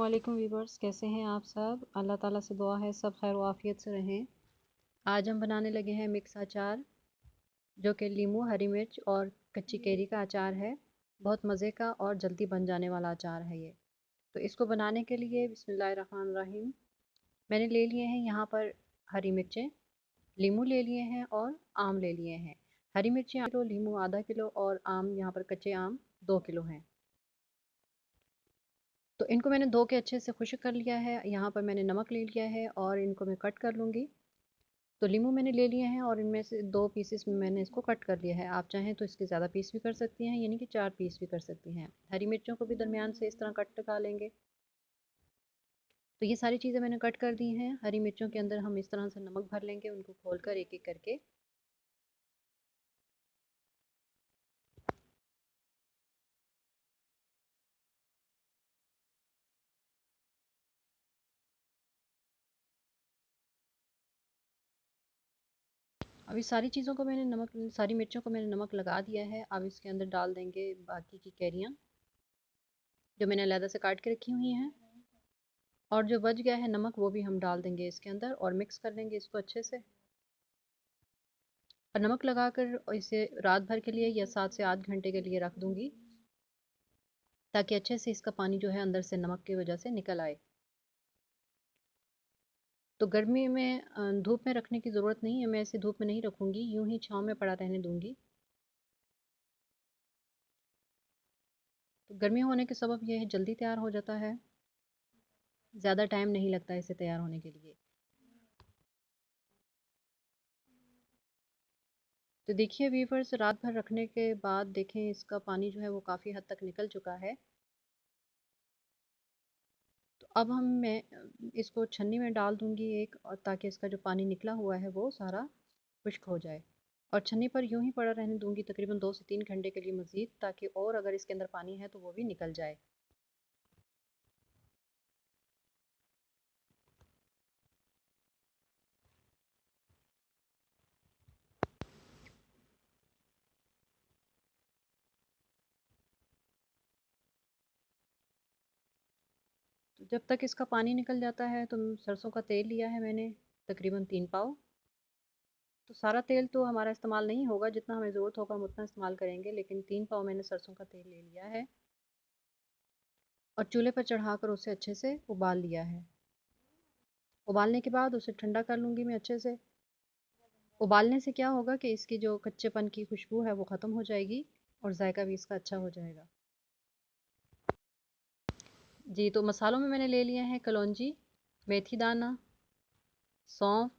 वालेकुम वीवर्स, कैसे हैं आप सब। अल्लाह ताला से दुआ है सब खैर आफियत से रहें। आज हम बनाने लगे हैं मिक्स अचार, जो कि लीमू, हरी मिर्च और कच्ची कैरी का अचार है। बहुत मज़े का और जल्दी बन जाने वाला अचार है ये। तो इसको बनाने के लिए बिस्मिल्लाहिर्रहमानिर्रहीम मैंने ले लिए हैं यहाँ पर हरी मिर्चें, लीमू ले लिए हैं और आम ले लिए हैं। हरी मिर्चें आधा किलो, लीमू आधा किलो और आम यहाँ पर कच्चे आम 2 किलो हैं। तो इनको मैंने धो के अच्छे से खुश्क कर लिया है। यहाँ पर मैंने नमक ले लिया है और इनको मैं कट कर लूँगी। तो लीमू मैंने ले लिए हैं और इनमें से 2 पीसेस में मैंने इसको कट कर लिया है। आप चाहें तो इसके ज़्यादा पीस भी कर सकती हैं, यानी कि 4 पीस भी कर सकती हैं। हरी मिर्चों को भी दरमियान से इस तरह कट लगा लेंगे। तो ये सारी चीज़ें मैंने कट कर दी हैं। हरी मिर्चों के अंदर हम इस तरह से नमक भर लेंगे, उनको खोल कर एक एक करके। अब इस सारी चीज़ों को मैंने सारी मिर्चों को मैंने नमक लगा दिया है। अब इसके अंदर डाल देंगे बाकी की कैरियाँ, जो मैंने अलग से काट के रखी हुई हैं। और जो बच गया है नमक, वो भी हम डाल देंगे इसके अंदर और मिक्स कर लेंगे इसको अच्छे से। और नमक लगाकर इसे रात भर के लिए या 7 से 8 घंटे के लिए रख दूंगी, ताकि अच्छे से इसका पानी जो है अंदर से नमक की वजह से निकल आए। तो गर्मी में धूप में रखने की ज़रूरत नहीं है, मैं इसे धूप में नहीं रखूँगी, यूं ही छाँव में पड़ा रहने दूंगी। तो गर्मी होने के सबब यह है जल्दी तैयार हो जाता है, ज़्यादा टाइम नहीं लगता इसे तैयार होने के लिए। तो देखिए वीवर्स, रात भर रखने के बाद देखें इसका पानी जो है वो काफ़ी हद तक निकल चुका है। तो अब मैं इसको छन्नी में डाल दूंगी एक, और ताकि इसका जो पानी निकला हुआ है वो सारा खुश्क हो जाए। और छन्नी पर यूं ही पड़ा रहने दूंगी तकरीबन 2 से 3 घंटे के लिए मज़ीद, ताकि और अगर इसके अंदर पानी है तो वो भी निकल जाए। तो जब तक इसका पानी निकल जाता है, तो सरसों का तेल लिया है मैंने तकरीबन 3 पाव। तो सारा तेल तो हमारा इस्तेमाल नहीं होगा, जितना हमें ज़रूरत होगा हम उतना इस्तेमाल करेंगे, लेकिन 3 पाव मैंने सरसों का तेल ले लिया है। और चूल्हे पर चढ़ाकर उसे अच्छे से उबाल लिया है। उबालने के बाद उसे ठंडा कर लूँगी मैं अच्छे से। उबालने से क्या होगा कि इसकी जो कच्चेपन की खुशबू है वो ख़त्म हो जाएगी और जायका भी इसका अच्छा हो जाएगा। जी, तो मसालों में मैंने ले लिए हैं कलौंजी, मेथी दाना, सौंफ,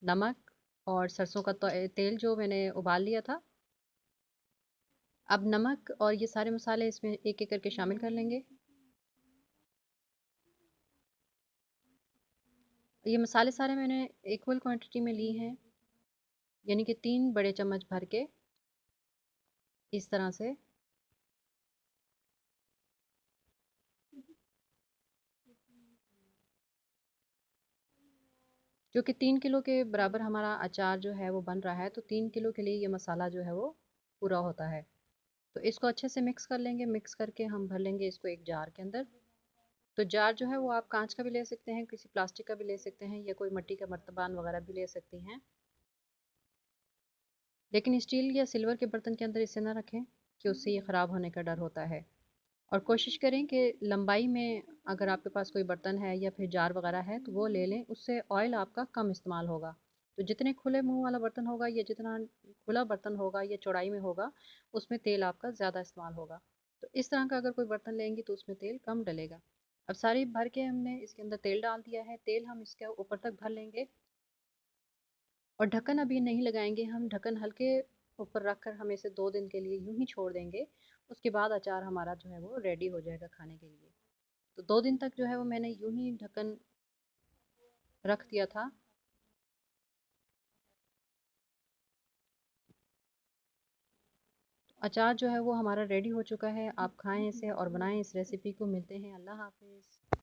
नमक और सरसों का तेल जो मैंने उबाल लिया था। अब नमक और ये सारे मसाले इसमें एक एक करके शामिल कर लेंगे। ये मसाले सारे मैंने इक्वल क्वांटिटी में ली हैं, यानी कि 3 बड़े चम्मच भर के इस तरह से। क्योंकि 3 किलो के बराबर हमारा अचार जो है वो बन रहा है, तो 3 किलो के लिए ये मसाला जो है वो पूरा होता है। तो इसको अच्छे से मिक्स कर लेंगे। मिक्स करके हम भर लेंगे इसको एक जार के अंदर। तो जार जो है वो आप कांच का भी ले सकते हैं, किसी प्लास्टिक का भी ले सकते हैं, या कोई मिट्टी का मर्तबान वगैरह भी ले सकती हैं। लेकिन स्टील या सिल्वर के बर्तन के अंदर इसे ना रखें, कि उससे ये ख़राब होने का डर होता है। और कोशिश करें कि लंबाई में, अगर आपके पास कोई बर्तन है या फिर जार वगैरह है तो वो ले लें, उससे ऑयल आपका कम इस्तेमाल होगा। तो जितने खुले मुंह वाला बर्तन होगा या जितना खुला बर्तन होगा या चौड़ाई में होगा, उसमें तेल आपका ज़्यादा इस्तेमाल होगा। तो इस तरह का अगर कोई बर्तन लेंगी तो उसमें तेल कम डलेगा। अब सारी भर के हमने इसके अंदर तेल डाल दिया है। तेल हम इसके ऊपर तक भर लेंगे और ढक्कन अभी नहीं लगाएंगे हम। ढक्कन हल्के ऊपर रख कर हम इसे 2 दिन के लिए यूं ही छोड़ देंगे। उसके बाद अचार हमारा जो है वो रेडी हो जाएगा खाने के लिए। तो 2 दिन तक जो है वो मैंने यूं ही ढक्कन रख दिया था। अचार जो है वो हमारा रेडी हो चुका है। आप खाएं इसे और बनाएं इस रेसिपी को। मिलते हैं, अल्लाह हाफिज़।